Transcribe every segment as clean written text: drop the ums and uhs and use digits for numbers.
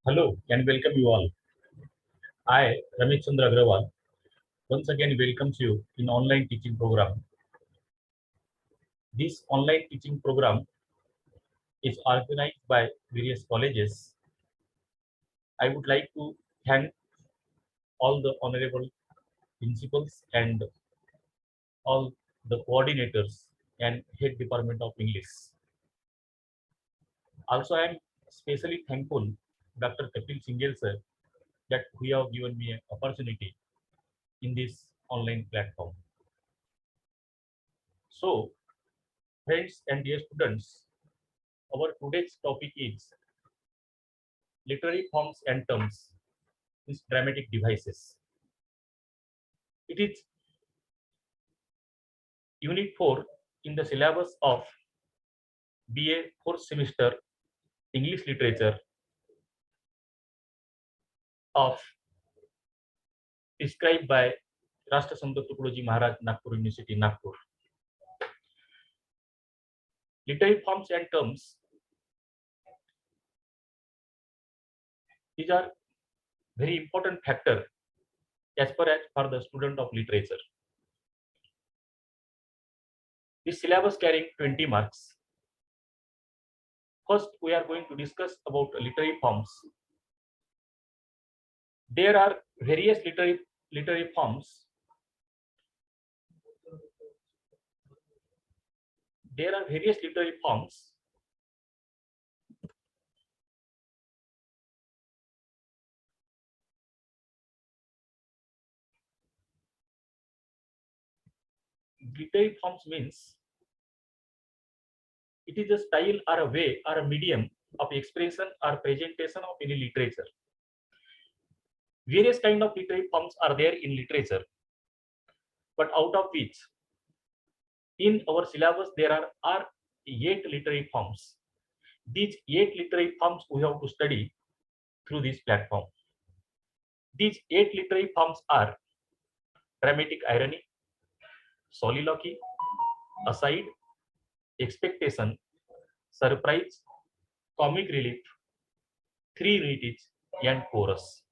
Hello and welcome you all. I, Ramesh Chandra Agrawal, once again welcomes you in online teaching program. This online teaching program is organized by various colleges. I would like to thank all the honorable principals and all the coordinators and head department of English. Also, I am especially thankful Dr. Kapil Singhel sir that he have given me an opportunity in this online platform. So, friends and dear students, our today's topic is literary forms and terms, is dramatic devices. It is Unit 4 in the syllabus of BA 4th semester English Literature of described by Rashtrasant Tukadoji Maharaj, Nagpur University, Nagpur. Literary forms and terms, these are very important factor as per as for the student of literature. This syllabus carrying 20 marks. First, we are going to discuss about literary forms. There are various literary forms. There are various literary forms. Literary forms means it is a style or a way or a medium of expression or presentation of any literature. Various kind of literary forms are there in literature, but out of which in our syllabus there are 8 literary forms. These 8 literary forms we have to study through this platform. These 8 literary forms are dramatic irony, soliloquy, aside, expectation, surprise, comic relief, three units, and chorus.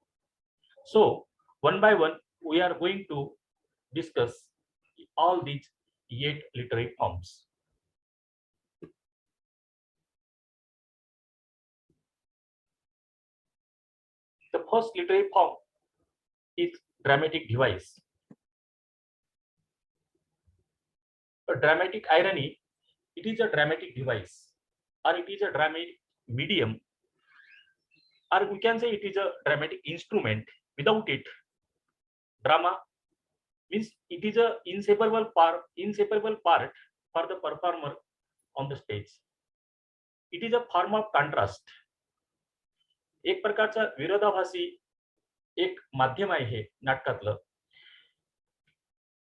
So, one by one, we are going to discuss all these 8 literary forms. The first literary form is dramatic device. A dramatic irony, it is a dramatic device, or it is a dramatic medium, or we can say it is a dramatic instrument. Without it, drama means it is a inseparable part for the performer on the stage. It is a form of contrast. एक प्रकारचा विरोधाभासी एक माध्यम आहे हे नाटकातलं.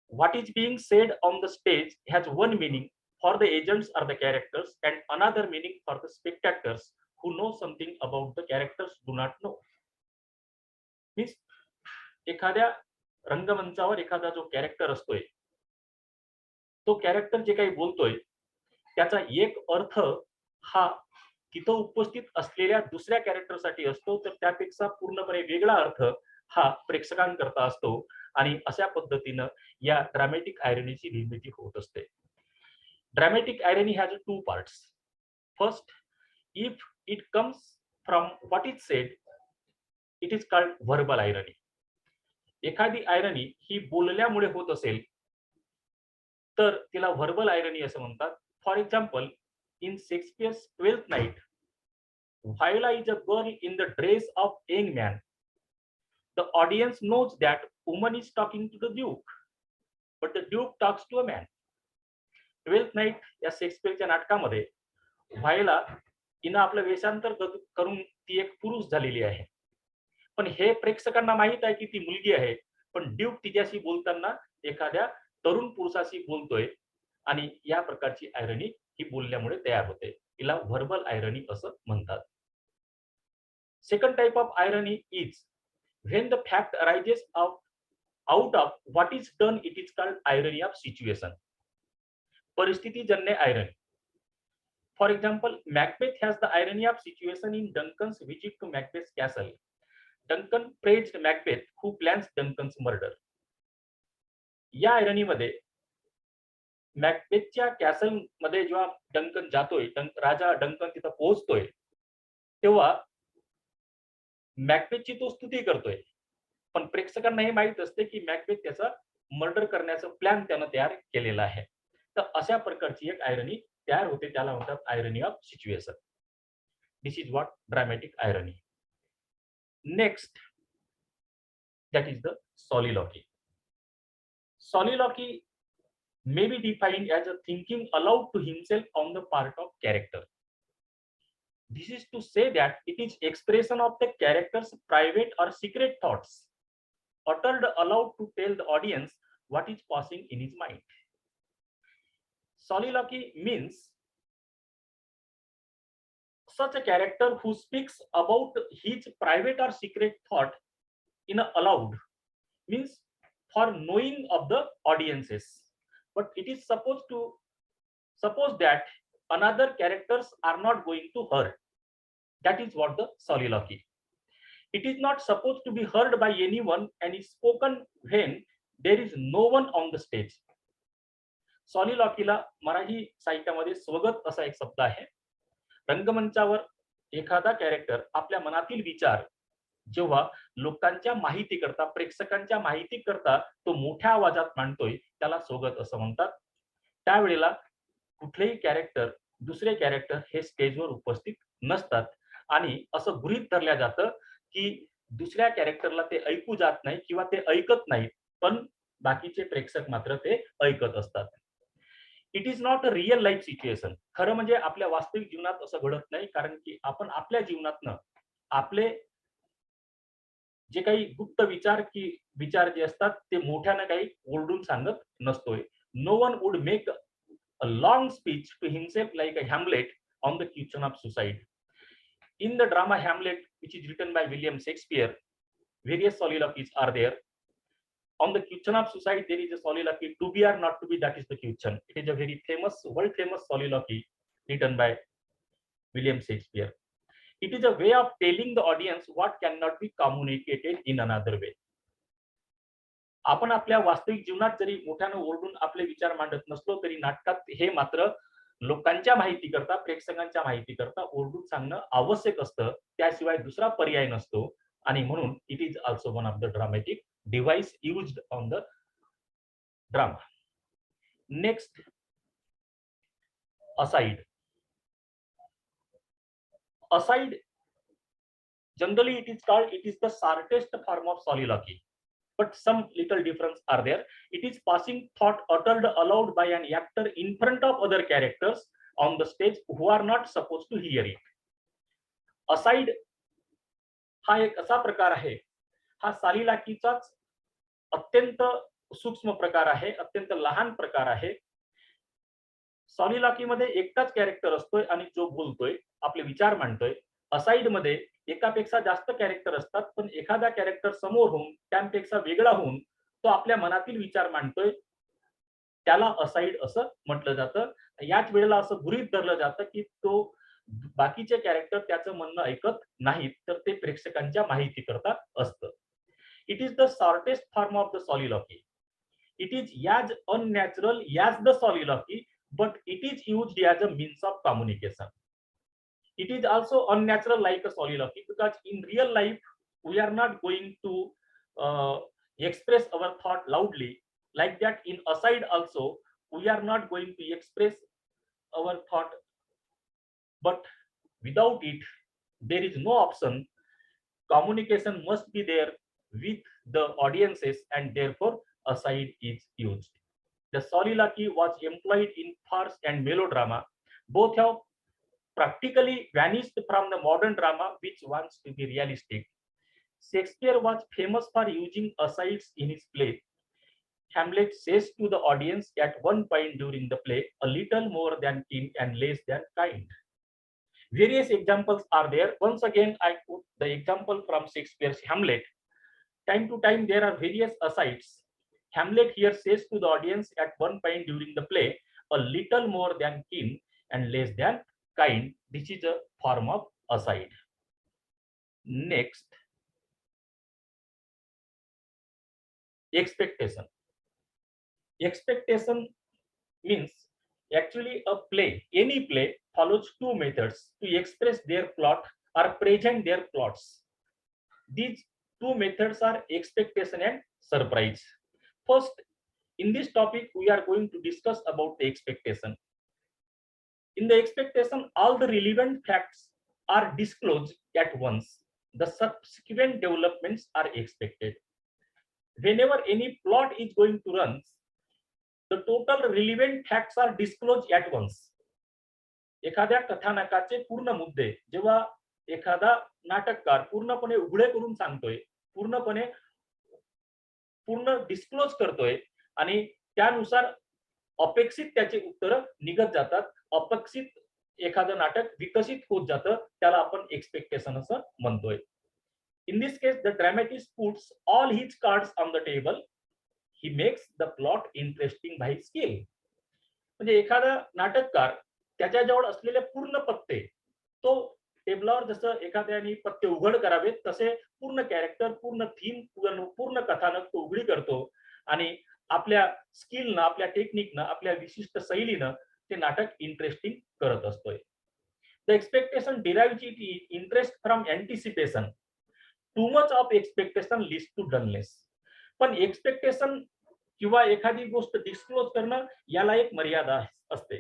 What is being said on the stage has one meaning for the agents or the characters and another meaning for the spectators who know something about the characters do not know. Means एखाद्या रंगमंचावर एखादा जो character असतोय, तो character जे काही बोलतोय त्याचा एक अर्थ हा तिथं उपस्थित असलेल्या दुसऱ्या कॅरेक्टरसाठी असतो, तर त्यापेक्षा पूर्णपणे वेगळा अर्थ हा प्रेक्षकांकरता असतो. आणि अशा पद्धतीनं या ड्रामॅटिक आयरनीची निर्मिती होत असते. Dramatic irony has 2 parts. First, if it comes from what is said, it is called verbal irony. एखादी आयरनी ही बोलल्यामुळे होत असेल तर तिला व्हर्बल आयरनी असं म्हणतात. For example, in Shakespeare's Twelfth Night, Viola is a girl in the dress of young man. The audience knows that woman is talking to the Duke, but the Duke talks to a man. Twelfth Night या शेक्सपियरच्या नाटकामध्ये व्हायोला हिनं आपलं वेषांतर करून ती एक पुरुष झालेली आहे, पण हे प्रेक्षकांना माहित आहे की ती मुलगी आहे, पण ड्यूक तिच्याशी बोलताना एखाद्या तरुण पुरुषाशी बोलतोय. आणि या प्रकारची आयरनी ही बोलल्यामुळे तयार होते. तिला व्हर्बल आयरनी असं म्हणतात. Second type of irony is when the fact arises out of what is done, it is called irony of situation. परिस्थितीजन्य irony. For example, Macbeth has the irony of situation in Duncan's visit to Macbeth's castle. Duncan praised Macbeth, who plans Duncan's murder. या आयरनीमध्ये मॅकबेथच्या castle मध्ये जेव्हा Duncan जातोय, राजा Duncan तिथं पोहोचतोय, तेव्हा मॅकबेथची तो स्तुती करतोय. पण प्रेक्षकांना हे माहित असते की मॅकबेथ त्याचा मर्डर करण्याचा प्लॅन त्यानं तयार केलेला आहे. तर अशा प्रकारची एक आयरनी तयार होते, त्याला म्हणतात irony of situation. This is what dramatic irony. Next, that is the soliloquy. Soliloquy may be defined as a thinking aloud to himself on the part of character. This is to say that it is expression of the character's private or secret thoughts, uttered aloud to tell the audience what is passing in his mind. Soliloquy means such a character who speaks about his private or secret thought in a aloud, means for knowing of the audiences, but it is suppose that another characters are not going to heard. That is what the soliloquy. It is not supposed to be heard by anyone and is spoken when there is no one on the stage. Soliloquy ला मराठी साहित्यामध्ये स्वगत असा एक शब्द आहे. रंगमंचावर एखादा character आपल्या मनातील विचार जेव्हा लोकांच्या माहिती करता, प्रेक्षकांच्या माहिती करता तो मोठ्या आवाजात मांडतोय, त्याला सोगत असं म्हणतात. त्यावेळेला कुठलेही कॅरेक्टर, दुसरे कॅरेक्टर हे स्टेजवर उपस्थित नसतात आणि असं गृहीत धरल्या जातं की दुसऱ्या कॅरेक्टरला ते ऐकू जात नाही किंवा ते ऐकत नाहीत, पण बाकीचे प्रेक्षक मात्र ते ऐकत असतात. It is not a real life situation. खरं म्हणजे आपल्या वास्तविक जीवनात असं घडत नाही, कारण की आपण आपल्या जीवनातनं आपले जे काही गुप्त विचार जे असतात ते मोठ्याने काही ओरडून सांगत नसतोय. No one would make a long speech to himself like a Hamlet on the question of suicide. In the drama Hamlet, which is written by William Shakespeare, various soliloquies are there. On the question of suicide, there is a soliloquy, to be or not to be, that is the question. It is a very famous, world famous soliloquy written by William Shakespeare. It is a way of telling the audience what cannot be communicated in another way. आपण आपल्या वास्तविक जीवनात जरी मोठ्याने ओरडून आपले विचार मांडत नसलो तरी नाटकात हे मात्र लोकांच्या माहिती करता, प्रेक्षकांच्या माहिती करता ओरडून सांगणं आवश्यक असतं, त्याशिवाय दुसरा पर्याय नसतो. आणि म्हणून it is also one of the dramatic device used on the drama. Next, aside. Aside, generally it is the shortest form of soliloquy, but some little difference are there. It is passing thought uttered aloud by an actor in front of other characters on the stage who are not supposed to hear it. Aside हा एक असा प्रकार आहे, हा soliloqyचाच अत्यंत सूक्ष्म प्रकार आहे, अत्यंत लहान प्रकार आहे. soliloquy मध्ये एकटाच कॅरेक्टर असतोय आणि जो बोलतोय, आपले विचार मांडतोय. असाइड मध्ये एकापेक्षा जास्त कॅरेक्टर असतात, पण एखादा कॅरेक्टर समोर होऊन त्यांपेक्षा वेगळा होऊन तो आपल्या मनातील विचार मांडतोय, त्याला असाइड असं म्हटलं जातं. याच वेळेला असं गृहीत धरलं जातं की तो बाकीचे कॅरेक्टर त्याचं म्हणणं ऐकत नाहीत, तर ते प्रेक्षकांच्या माहिती करता असतं. It is the shortest form of the soliloquy. It is याज unnatural as the soliloquy, but it is used as a means of communication. It is also unnatural like a soliloquy, because in real life we are not going to express our thought loudly. Like that, in aside also we are not going to express our thought, but without it there is no option. Communication must be there with the audiences, and therefore aside is used. The soliloquy was employed in farce and melodrama. Both have practically vanished from the modern drama, which wants to be realistic. Shakespeare was famous for using asides in his play. Hamlet says to the audience at one point during the play, a little more than kin and less than kind. Various examples are there. Once again, I put the example from Shakespeare's Hamlet. Time to time, there are various asides. Hamlet here says to the audience at one point during the play, a little more than kin and less than kind. This is a form of aside. Next, expectation. Expectation means actually a play. Any play follows two methods to express their plot or present their plots. These two methods are expectation and surprise. First, in this topic, we are going to discuss about the expectation. In the expectation, all the relevant facts are disclosed at once. The subsequent developments are expected. Whenever any plot is going to run, the total relevant facts are disclosed at once. एखाद्या कथानकाचे पूर्ण मुद्दे जेव्हा एखादा नाटककार पूर्णपणे उघडे करून सांगतोय, पूर्ण डिस्क्लोज करतोय आणि त्यानुसार अपेक्षित त्याचे उत्तर निघत जातात. अपेक्षित एखादं नाटक विकसित होत जातं, त्याला आपण एक्सपेक्टेशन असं म्हणतोय. In this case, the dramatist puts all his cards on the table. He makes the plot interesting by skill. म्हणजे एखादा नाटककार त्याच्याजवळ असलेले पूर्ण पत्ते तो टेबलावर जसं एखाद्याने पत्ते उघड करावेत तसे पूर्ण कॅरेक्टर, पूर्ण थीम, पूर्ण कथानक तो उघडी करतो आणि आपल्या स्किलनं, आपल्या टेक्निकनं, आपल्या विशिष्ट शैलीनं ते नाटक इंटरेस्टिंग करत असतोय. The expectation derives its interest from anticipation. Too much of expectation leads to dullness. पण एक्सपेक्टेशन किंवा एखादी गोष्ट डिस्क्लोज करणं याला एक मर्यादा असते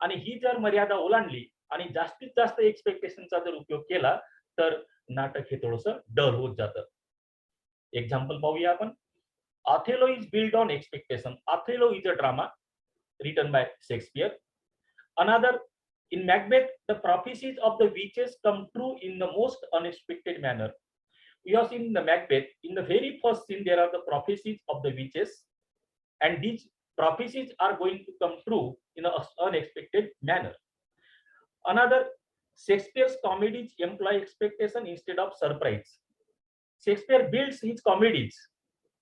आणि ही जर मर्यादा ओलांडली आणि जास्तीत जास्त एक्सपेक्टेशनचा जर उपयोग केला तर नाटक हे थोडंसं डल होत जातं. एक्झाम्पल पाहूया आपण. Othello is built on expectation. Othello is a drama written by Shakespeare. Another, in Macbeth, the prophecies of the witches come true in the most unexpected manner. We have seen the Macbeth, in the very first scene there are the prophecies of the witches, and these prophecies are going to come true in an unexpected manner. Another, Shakespeare's comedies employ expectation instead of surprise. Shakespeare builds his comedies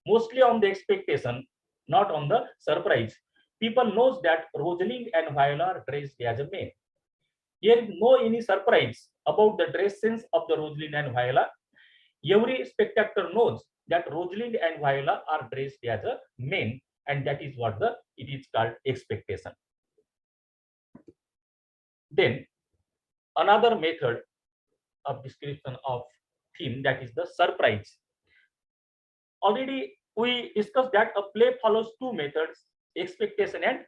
mostly on the expectation, not on the surprise. People knows that Rosalind and Viola are dressed as a man. Here is no any surprise about the dress sense of the Rosalind and Viola. Every spectator knows that Rosalind and Viola are dressed as a men, and that is what it is called expectation. Then another method of description of theme, that is the surprise. Already we discussed that a play follows two methods, expectation and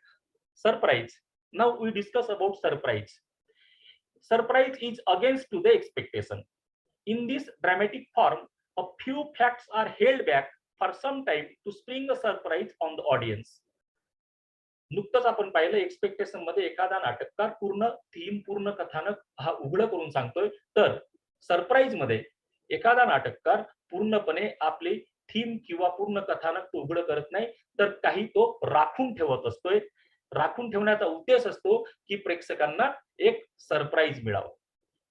surprise. Now we discuss about surprise. Surprise is against to the expectation. In this dramatic form, a few facts are held back for some time to spring a surprise on the audience. नुकतंच आपण पाहिलं expectation मध्ये एखादा नाटककार पूर्ण theme, पूर्ण कथानक हा उघड करून सांगतोय, तर सरप्राईज मध्ये एखादा नाटककार पूर्णपणे आपली थीम किंवा पूर्ण कथानक तो उघड करत नाही, तर काही तो राखून ठेवत असतोय. राखून ठेवण्याचा उद्देश असतो की प्रेक्षकांना एक सरप्राईज मिळावं.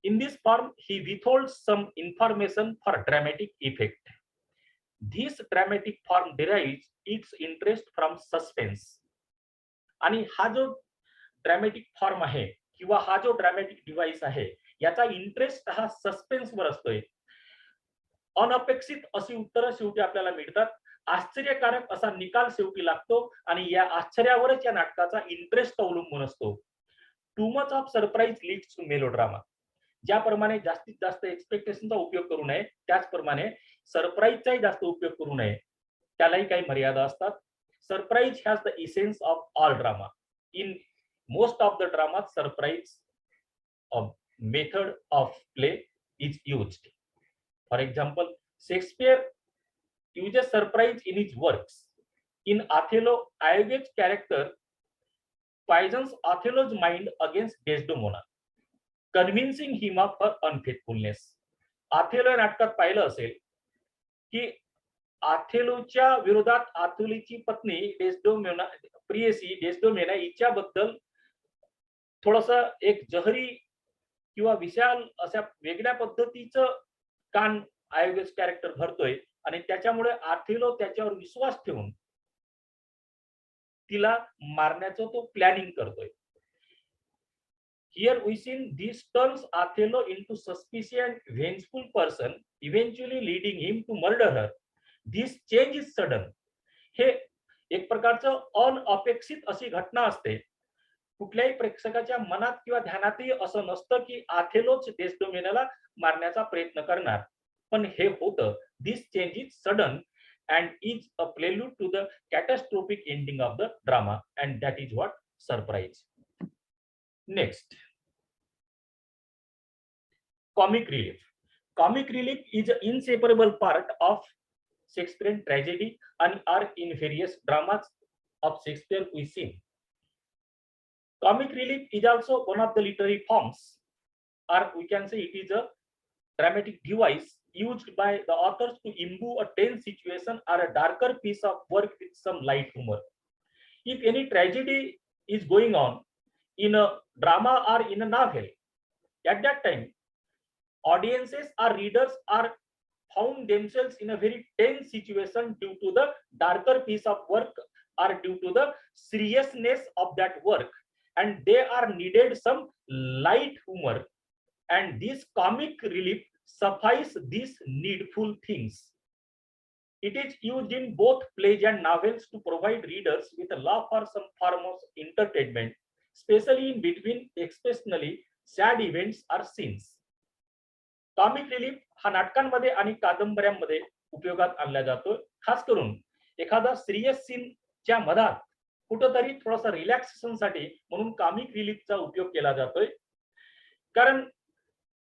In this form he withholds some information for dramatic effect. This dramatic form derives its interest from suspense. आणि हा जो ड्रॅमॅटिक फॉर्म आहे किंवा हा जो ड्रॅमॅटिक डिव्हाइस आहे याचा इंटरेस्ट हा सस्पेन्स वर असतोय. अनपेक्षित अशी उत्तरं शेवटी आपल्याला मिळतात, आश्चर्यकारक असा निकाल शेवटी लागतो आणि या आश्चर्यावरच या नाटकाचा इंटरेस्ट अवलंबून असतो. Too much of surprise leads to melodrama. ज्याप्रमाणे जास्तीत जास्त एक्सपेक्टेशनचा उपयोग करू नये, त्याचप्रमाणे सरप्राईजचाही जास्त उपयोग करू नये, त्यालाही काही मर्यादा असतात. Surprise has the essence of all drama. In most of the dramas, surprise method of play is used. For example, Shakespeare uses surprise in his works. In Othello, Ioge's character poisons Othello's mind against Desdemona, convincing him of her unfaithfulness. Othello नाटकात पाहिलं असेल की आथेलोच्या विरोधात आथुलीची पत्नी Desdemona, प्रियसी Desdemona हिच्याबद्दल थोडस एक जहरी किंवा विशाल अशा वेगळ्या पद्धतीचं कान आयोगेच कॅरेक्टर भरतोय आणि त्याच्यामुळे आथेलो त्याच्यावर विश्वास ठेवून तिला मारण्याचं तो प्लॅनिंग करतोय. Here we see this turns Othello into suspicious and vengeful person, eventually leading him to murder her. This change is sudden. हे एक प्रकारचं अनअपेक्षित अशी घटना असते. कुठल्याही प्रेक्षकाच्या मनात किंवा ध्यानातही असं नसतं की आथेलोच डेस्डेमोनाला मारण्याचा प्रयत्न करणार. पण हे होतं. This change is sudden and is a prelude to the catastrophic ending of the drama, and that is what surprise. Next, comic relief. Comic relief is an inseparable part of Shakespearean tragedy and are in various dramas of Shakespeare we see. Comic relief is also one of the literary forms, or we can say it is a dramatic device used by the authors to imbue a tense situation or a darker piece of work with some light humor. If any tragedy is going on in a drama or in a novel, at that time, audiences or readers are found themselves in a very tense situation due to the darker piece of work or due to the seriousness of that work, and they are needed some light humor, and this comic relief suffice these needful things. It is used in both plays and novels to provide readers with a laugh or some form of entertainment, especially in between exceptionally sad events or scenes. Comic relief हा नाटकांमध्ये आणि कादंबऱ्यांमध्ये उपयोगात आणला जातो. खास करून एखादा serious सीनच्या मधात कुठेतरी थोडासा रिलॅक्सेशनसाठी म्हणून कॉमिक रिलीफचा उपयोग केला जातोय. कारण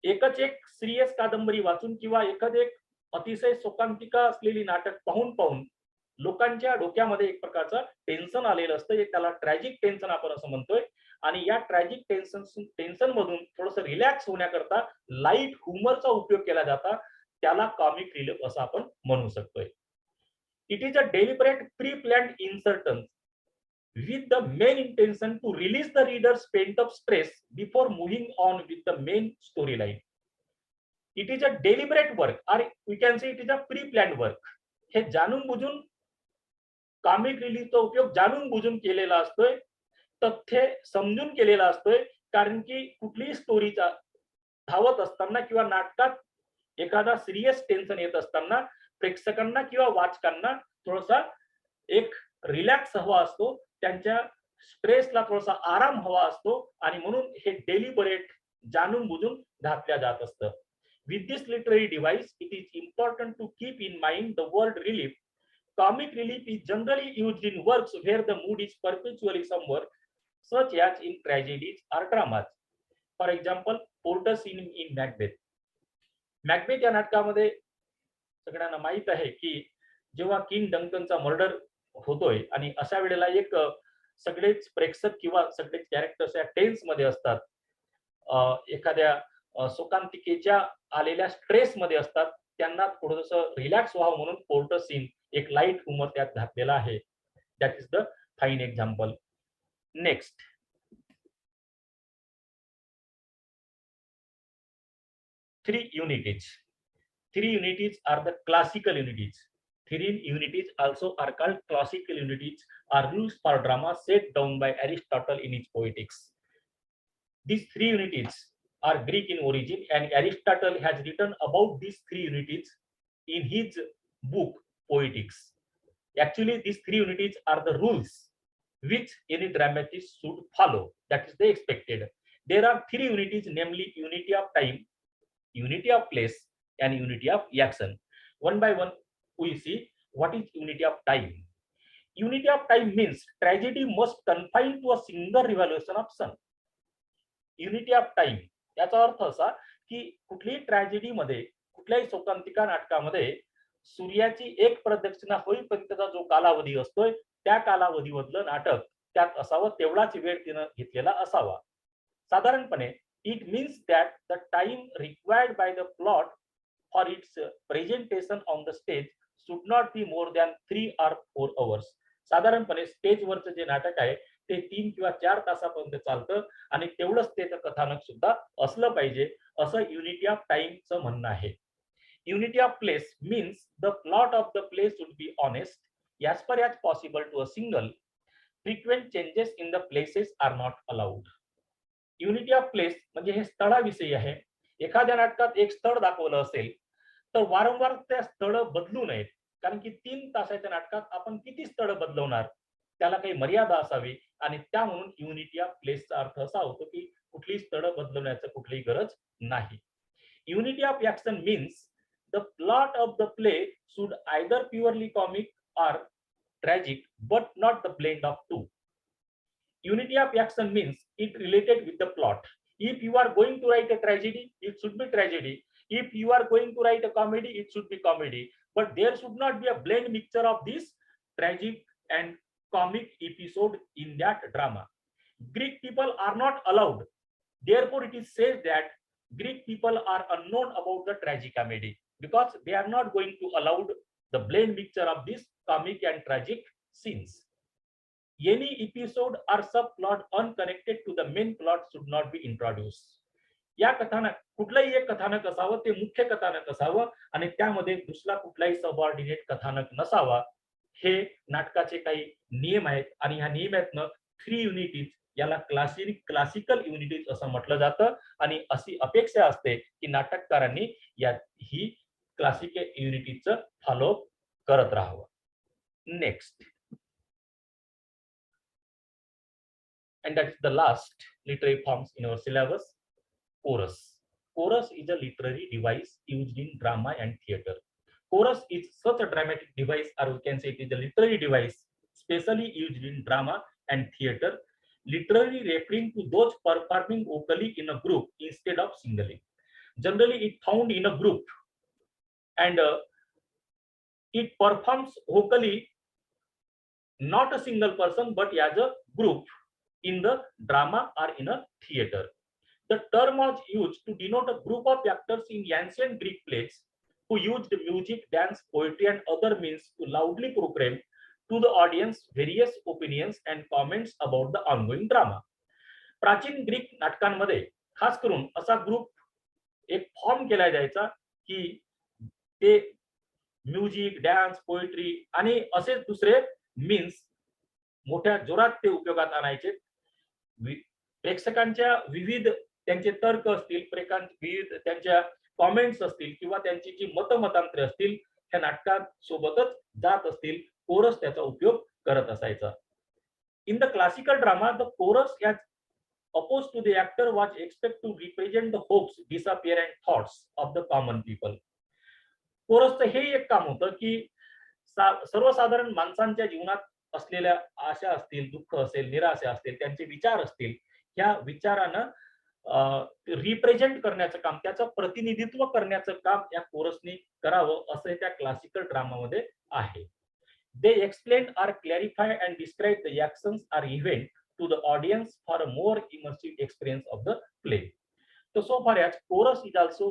एकच एक सिरियस कादंबरी वाचून किंवा एखादे अतिशय शोकांतिका असलेली नाटक पाहून लोकांच्या डोक्यामध्ये एक प्रकारचं टेन्शन आलेलं असतं. एक त्याला ट्रॅजिक टेन्शन आपण असं म्हणतोय. आणि या ट्रॅजिक टेन्शन मधून थोडंसं रिलॅक्स होण्याकरता लाईट ह्युमरचा उपयोग केला जाता. त्याला कॉमिक रिलीफ असं आपण म्हणू शकतोय. It is a deliberate pre planned insertions with the main intention to release the reader's pent-up stress before moving on with the main storyline. It is a deliberate work, or we can say it is a pre-planned work. हे जाणून बुजून comic रिलीफचा उपयोग जाणून बुजून केलेला असतोय. तथ्य समजून केलेला असतोय. कारण की कुठलीही स्टोरीचा धावत असताना किंवा नाटकात एखादा सिरियस टेन्शन येत असताना प्रेक्षकांना किंवा वाचकांना थोडासा एक रिलॅक्स हवा असतो. त्यांच्या स्ट्रेसला थोडासा आराम हवा असतो आणि म्हणून हे डेलिबरेट जाणून बुजून घातल्या जात असतं. With this literary device it is important to keep in mind the word relief. Comic relief is generally used in works where the mood is perpetually sombre, such as in tragedies or dramas. For example, Porter's scene in Macbeth. Macbeth या नाटकामध्ये सगळ्यांना माहित आहे की जेव्हा king डंकनचा murder होतोय आणि अशा वेळेला एक सगळेच प्रेक्षक किंवा सगळेच कॅरेक्टर्स या टेन्स मध्ये असतात. एखाद्या शोकांतिकेच्या आलेल्या स्ट्रेस मध्ये असतात. त्यांना थोडंसं रिलॅक्स व्हावं म्हणून पोर्टर सीन एक लाईट ह्युमर त्यात घातलेला आहे. That is the fine example. Next, three unities. Three unities are the classical unities. Three unities also are called classical unities, are rules for drama set down by Aristotle in his Poetics. These three unities are Greek in origin, and Aristotle has written about these three unities in his book Poetics. Actually, these three unities are the rules which any dramatist should follow. That is the expected. There are three unities, namely unity of time, unity of place, and unity of action. One by one we see what is unity of time. Unity of time means tragedy must confine to a single revolution of sun. Unity of time याचा अर्थ असा की कुठलीही tragedy मध्ये कुठल्याही शोकांतिका नाटकामध्ये सूर्याची एक प्रदक्षिणा होईपर्यंतचा जो कालावधी असतोय त्या कालावधीमधलं नाटक त्यात असावं, तेवढाच वेळ तिनं घेतलेला असावा. साधारणपणे it means that the time required by the plot for its presentation on the stage should not be more than 3 or 4 hours. साधारणपणे स्टेजवरचं जे नाटक आहे ते 3 किंवा 4 तासापर्यंत चालतं आणि तेवढंच त्याचं कथानक सुद्धा असलं पाहिजे असं युनिटी ऑफ टाइमचं म्हणणं आहे. Unity of place means the plot of the play should be honest, as far as possible to a single. Frequent changes in the places are not allowed. Unity of place म्हणजे हे स्थळाविषयी आहे. एखाद्या नाटकात एक स्थळ दाखवलं असेल तर वारंवार त्या स्थळ बदलू नयेत, कारण की 3 तासाच्या नाटकात आपण किती स्थळ बदलवणार, त्याला काही मर्यादा असावी. आणि त्या म्हणून युनिटी ऑफ प्लेसचा अर्थ असा होतो की कुठलीही स्थळ बदलवण्याची कुठलीही गरज नाही. Unity of action means the plot of the play should either purely comic or tragic, but not the blend of two. Unity of action means it related with the plot. If you are going to write a tragedy, it should be tragedy. If you are going to write a comedy, it should be comedy. But there should not be a blend mixture of this tragic and comic episode in that drama. Greek people are not allowed. Therefore, it is said that Greek people are unknown about the tragicomedy because they are not going to allow the blend mixture of this comic and tragic scenes. Any episode or subplot unconnected to the main plot should not be introduced. या कथानक कुठलंही एक कथानक असावं, ते मुख्य कथानक असावं आणि त्यामध्ये दुसरा कुठलाही सबऑर्डिनेट कथानक नसावा. हे नाटकाचे काही नियम आहेत आणि ह्या नियमातनं 3 युनिटीज याला क्लासिकल युनिटीज असं म्हटलं जातं आणि अशी अपेक्षा असते की नाटककारांनी ही क्लासिकल युनिटीचं फॉलो करत राहावं. Next, and that is the last literary forms in our syllabus, chorus. Chorus is a literary device used in drama and theater. Chorus is such a dramatic device, or we can say it is a literary device specially used in drama and theater, literally referring to those performing vocally in a group instead of singly. Generally it found in a group and it performs vocally, not a single person but as a group in the drama or in a theater. The term was used to denote a group of actors in ancient Greek plays who used music, dance, poetry and other means to loudly proclaim to the audience various opinions and comments about the ongoing drama. प्राचीन Greek नाटकांमध्ये खास करून असा group एक form केला जायचा की ते music, dance, poetry आणि असेच दुसरे मीन्स मोठ्या जोरात ते उपयोगात आणायचे. प्रेक्षकांच्या विविध त्यांचे तर्क असतील, विविध त्यांच्या कॉमेंट्स असतील किंवा त्यांची जी मतमतांतरे असतील, ह्या नाटकात सोबतच जात असतील, कोरस त्याचा उपयोग करत असायचा. In the classical drama the coarse as opposed to the actor was expected to represent the hopes, despair and thoughts of the common people. कोरसचं हे एक काम होतं की सर्वसाधारण माणसांच्या जीवनात असलेल्या आशा असतील, दुःख असेल, निराशा असतील, त्यांचे विचार असतील, ह्या विचारांना रिप्रेझेंट करण्याचं काम, त्याचं प्रतिनिधित्व करण्याचं काम या कोरसने करावं असं त्या क्लासिकल ड्रामामध्ये आहे. They explain or clarify and describe the actions or event to the audience for a more immersive experience of the play. So far as chorus is also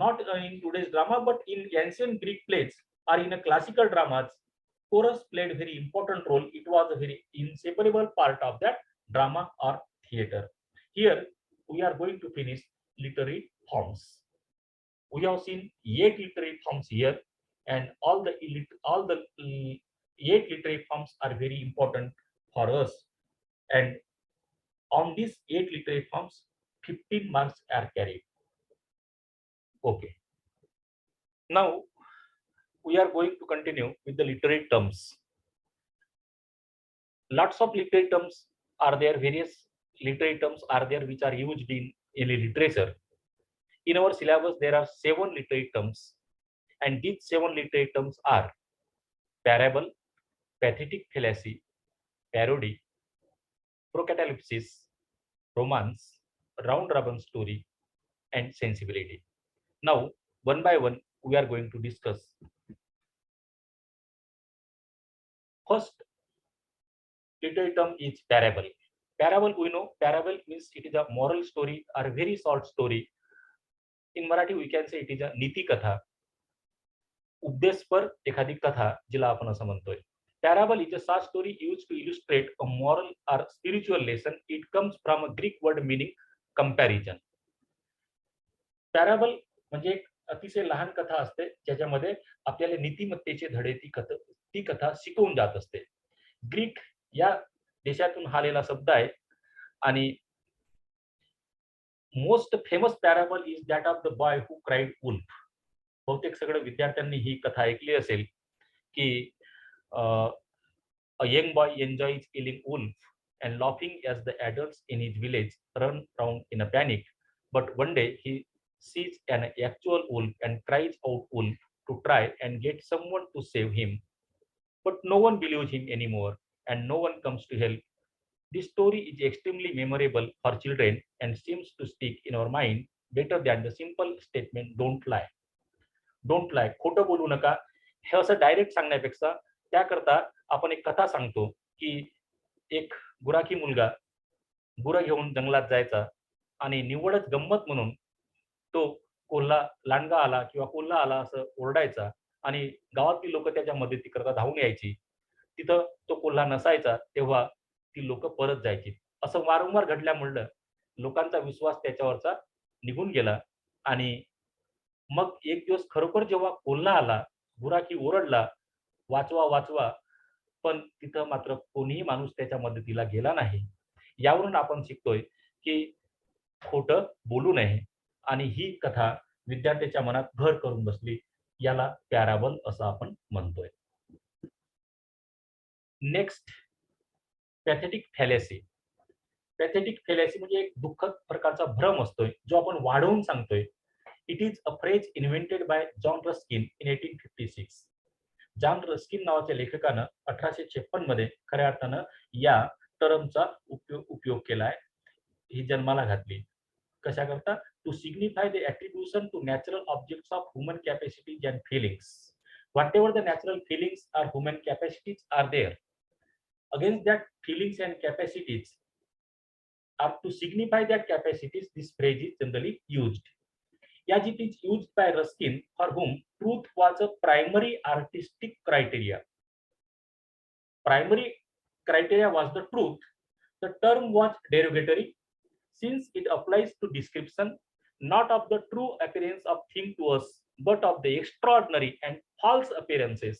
not in today's drama but in ancient Greek plays or in a classical dramas, chorus played a very important role. It was a very inseparable part of that drama or theater. Here we are going to finish literary forms. We have seen 8 literary forms here, and all the 8 literary forms are very important for us, and on these 8 literary forms 15 marks are carried. Okay, now we are going to continue with the literary terms. Lots of literary terms are there, various literary terms are there which are used in literature. In our syllabus there are 7 literary terms, and these 7 literary terms are parable, pathetic fallacy, parody, procatalepsis, romance, round robin story and sensibility. Now one by one we are going to discuss. First literary term is parable. Parable, we know parable means it is a moral story or a very short story. In Marathi we can say it is a नीति कथा, उपदेशपर एखादी कथा जिला आपण असं म्हणतोय. Parable is a short story used to illustrate a moral or spiritual lesson. It comes from a Greek word meaning comparison. Parable म्हणजे एक अतिशय लहान कथा असते ज्याच्यामध्ये आपल्याला नीतिमत्तेचे धडे ती कथा शिकवून जात असते. ग्रीक या देशातून आलेला शब्द आहे आणि most famous parable is that of the boy who cried wolf. बहुतेक सगळ्या विद्यार्थ्यांनी ही कथा ऐकली असेल की a young boy enjoys killing wolf and laughing as the adults in his village run round in a panic. But one day he sees an actual wolf and cries out wolf to try and get someone to save him. But no one believes him anymore and no one comes to help. This story is extremely memorable for children and seems to stick in our mind better than the simple statement don't lie. Don't लाय, खोटं बोलू नका, हे असं direct सांगण्यापेक्षा त्याकरता आपण एक कथा सांगतो की एक गुराखी मुलगा गुरं घेऊन जंगलात जायचा आणि निव्वळच गंमत म्हणून तो कोल्हा लांडगा आला किंवा कोल्हा आला असं ओरडायचा आणि गावातली लोक त्याच्या मदतीकरता धावून यायची. तिथं तो कोल्हा नसायचा तेव्हा ती लोक परत जायची. असं वारंवार घडल्यामुळे लोकांचा विश्वास त्याच्यावरचा निघून गेला आणि मग एक दिवस खरोखर जेव्हा कोल्हा आला, गुराखी ओरडला, "वाचवा, वाचवा!" पण तिथं मात्र कोणीही माणूस त्याच्या मदतीला गेला नाही. यावरून आपण शिकतोय, की खोटं बोलू नये आणि ही कथा विद्यार्थ्याच्या मनात घर करून बसली. याला पॅराबल असं आपण म्हणतोय. Next, pathetic fallacy. Pathetic fallacy म्हणजे एक दुःखद प्रकारचा भ्रम असतोय, जो आपण वाढवून सांगतोय. It is a phrase invented bye John Ruskin in 1856. John Ruskin नावाच्या लेखकानं 1856 मध्ये खऱ्या अर्थानं या टर्मचा उपयोग केलाय, ही जन्माला घातली. कशाकरता? To signify the attribution to natural objects of human capacities and feelings. Whatever the natural feelings are human capacities are there. Against that feelings and capacities are to signify that capacities, this phrase is generally used. As it is used by Ruskin, for whom truth was a primary artistic criteria. Primary criteria was the truth. The term was derogatory since it applies to description not of the true appearance of thing to us, but of the extraordinary and false appearances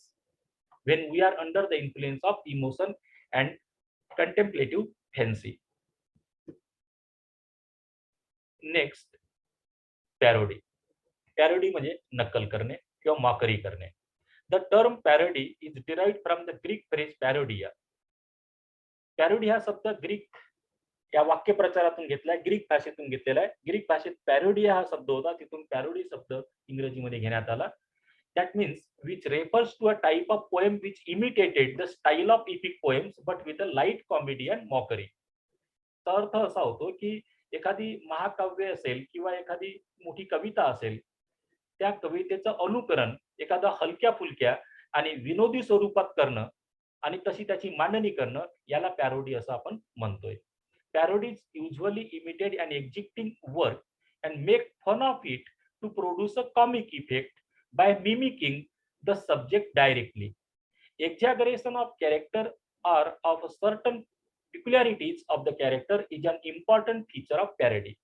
when we are under the influence of emotion and contemplative fancy. Next, parody. Parody म्हणजे नक्कल करणे किंवा mockery करणे. The term parody is derived from the Greek phrase parodia. Parody हा शब्द Greek या वाक्यप्रचारातून घेतलाय, Greek भाषेतून घेतलेला आहे. ग्रीक भाषेत पॅरोडिया हा शब्द होता, तिथून पॅरोडी शब्द इंग्रजीमध्ये घेण्यात आला. That means which refers to a type of poem which imitated the style of epic poems but with a light comedy and mockery. अर्थ असा होतो की एखादी महाकाव्य असेल किंवा एखादी मोठी कविता असेल, त्या कवितेचं अनुकरण एखादा हलक्या फुलक्या आणि विनोदी स्वरूपात करणं आणि तशी त्याची मांडणी करणं, याला पॅरोडी असं आपण म्हणतोय. Parodies usually imitate an existing work and make fun of it to produce a comic effect by mimicking the subject directly. Exaggeration of character or of certain peculiarities of the character is an important feature of parody.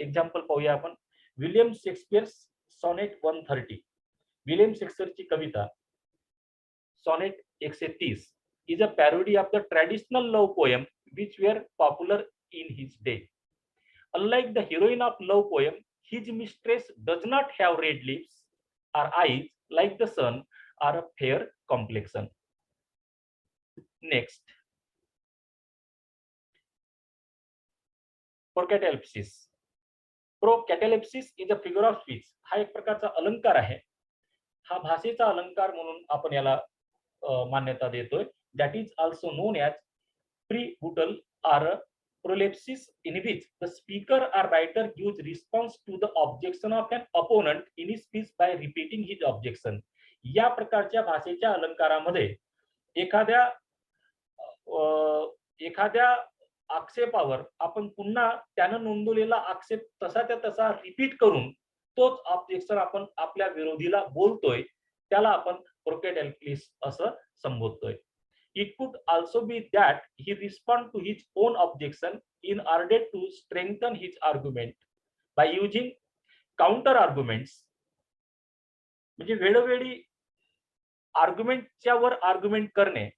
Example पाहूया आपण. William Shakespeare's sonnet 130. William शेक्सपियरची कविता sonnet 130 is a parody of the traditional love poem which were popular in his day. Unlike the heroine of love poem, his mistress does not have red lips or eyes like the sun or a fair complexion. Next, procatalepsis. Procatalepsis is a figure of speech. हा एक प्रकारचा अलंकार आहे. हा भाषेचा अलंकार म्हणून आपण याला मान्यता देतोय. That is also known as prebuttal or prolepsis, in which the speaker or writer gives response to the objection of an opponent in his speech by repeating his objection. या प्रकारच्या भाषेच्या अलंकारामध्ये एखाद्या आक्षेपावर आपण पुन्हा त्यानं नोंदवलेला आक्षेप तसा रिपीट करून तोच ऑब्जेक्शन आपण आपल्या विरोधीला बोलतोय, त्याला आपण प्रोकॅटॅलेप्सिस असं संबोधतोय. It could also be that he respond to his own objection in order to strengthen his argument by using counter arguments. म्हणजे वेळोवेळी आर्ग्युमेंटच्या वर आर्ग्युमेंट करणे,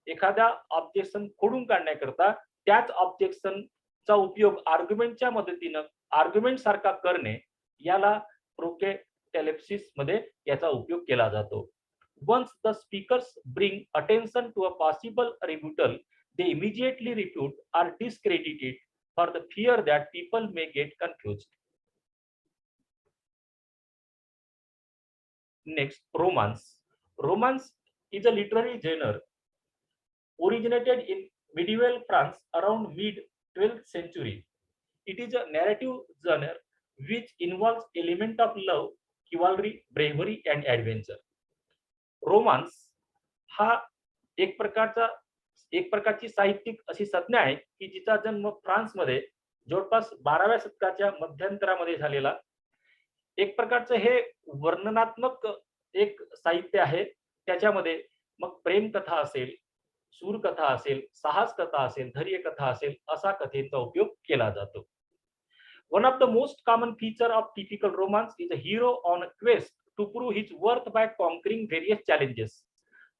एखाद्या ऑब्जेक्शन खोडून काढण्याकरता त्याच ऑब्जेक्शनचा उपयोग आर्ग्युमेंटच्या मदतीनं आर्ग्युमेंट सारखा करणे याला प्रोकेटॅलेप्सिस मध्ये याचा उपयोग केला जातो. Once the speakers bring attention to a possible rebuttal, they immediately refute or discredit it for the fear that people may get confused. Next, romance. Romance is a literary genre originated in medieval France around mid 12th century. It is a narrative genre which involves element of love, chivalry, bravery and adventure. Romance हा एक प्रकारची साहित्यिक अशी संज्ञा आहे की जिचा जन्म फ्रान्समध्ये जवळपास 12व्या शतकाच्या मध्यंतरामध्ये झालेला. एक प्रकारचं हे वर्णनात्मक एक साहित्य आहे. त्याच्यामध्ये मग प्रेमकथा असेल, सूरकथा असेल, साहस कथा असेल, धैर्य कथा असेल असा कथेचा उपयोग केला जातो. One of the most common feature of typical romance is a hero on a quest to prove his worth by conquering various challenges.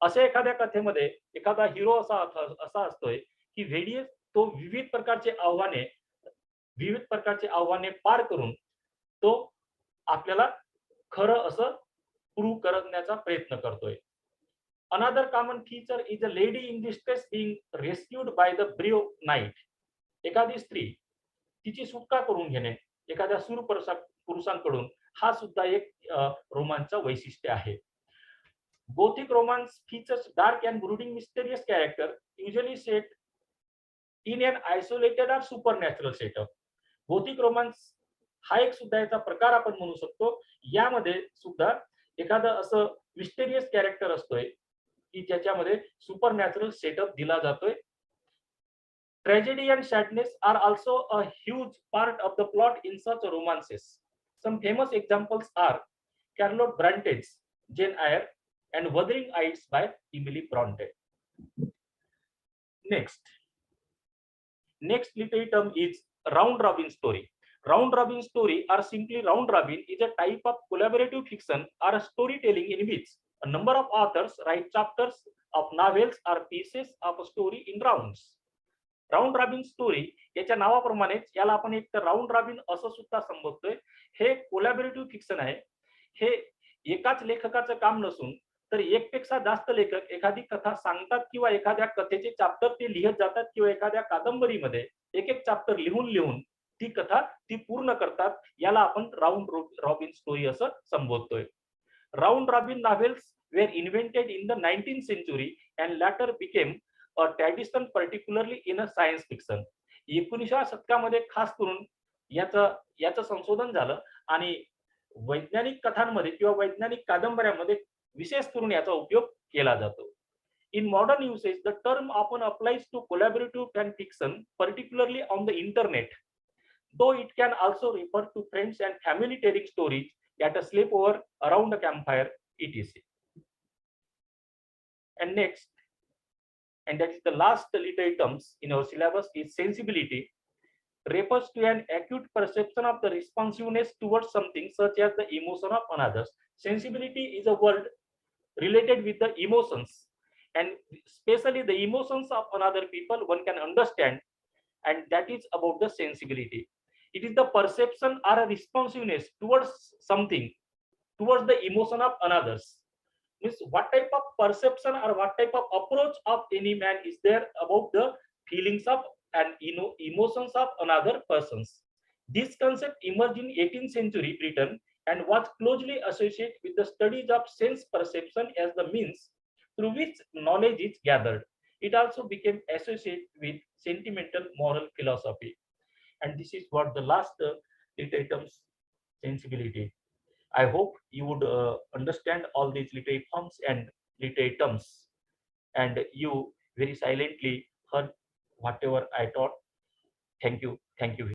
अशा एखाद्या कथेमध्ये एखादा हिरो असा असतोय की तो विविध प्रकारचे आव्हाने पार करून तो आपल्याला खरं असं प्रूव्ह करण्याचा प्रयत्न करतोय. Another common feature is a lady in distress being rescued by the brave knight. एखादी स्त्री तिची सुटका करून घेणे एखाद्या पुरुषांकडून हा सुद्धा एक रोमांसचं वैशिष्ट्य आहे. Gothic romance features dark and brooding mysterious character usually set in an isolated or supernatural setup. Gothic romance हा एक सुद्धा याचा प्रकार आपण म्हणू शकतो. यामध्ये सुद्धा एखादं असं मिस्टेरियस कॅरेक्टर असतोय की ज्याच्यामध्ये सुपरनॅचरल सेटअप दिला जातोय. Tragedy and sadness are also a huge part of the plot in such romances. Some famous examples are Charlotte Bronte's Jane Eyre and Wuthering Heights by Emily Bronte. Next literary term is round robin story. Round robin story or simply round robin is a type of collaborative fiction or a storytelling in which a number of authors write chapters of novels or pieces of a story in rounds. Round robin story याच्या नावाप्रमाणेच याला आपण एक तर round robin असं सुद्धा संबोधतोय. हे collaborative fiction आहे. हे एकाच लेखकाचं काम नसून तर एकपेक्षा जास्त लेखक एखादी कथा सांगतात किंवा एखाद्या कथेचे चॅप्टर ते लिहत जातात किंवा एखाद्या कादंबरीमध्ये एक चॅप्टर लिहून ती कथा ती पूर्ण करतात. याला आपण राऊंड रॉबिन स्टोरी असं संबोधतोय. Round robin novels were invented in the 19th century and later became a tradition particularly in a science fiction. 19व्या शतकामध्ये खास करून याचं संशोधन झालं आणि वैज्ञानिक कथांमध्ये किंवा वैज्ञानिक कादंबऱ्यांमध्ये विशेष करून याचा उपयोग केला जातो. In modern usage, the term often applies to collaborative fan fiction, particularly on the internet, though it can also refer to friends and family telling stories at a sleepover, around a campfire, etc. And next, and that is the last literary terms in our syllabus, is sensibility. Refers to an acute perception of the responsiveness towards something such as the emotion of another. Sensibility is a word related with the emotions, and especially the emotions of another people one can understand, and that is about the sensibility. It is the perception or a responsiveness towards something, towards the emotion of others. Means what type of perception or what type of approach of any man is there about the feelings of and emotions of another persons. This concept emerged in 18th century Britain and was closely associated with the studies of sense perception as the means through which knowledge is gathered. It also became associated with sentimental moral philosophy. And this is what the last literary terms, sensibility. I hope you would understand all these literary forms and literary terms, and you very silently heard whatever I taught. Thank you. Thank you.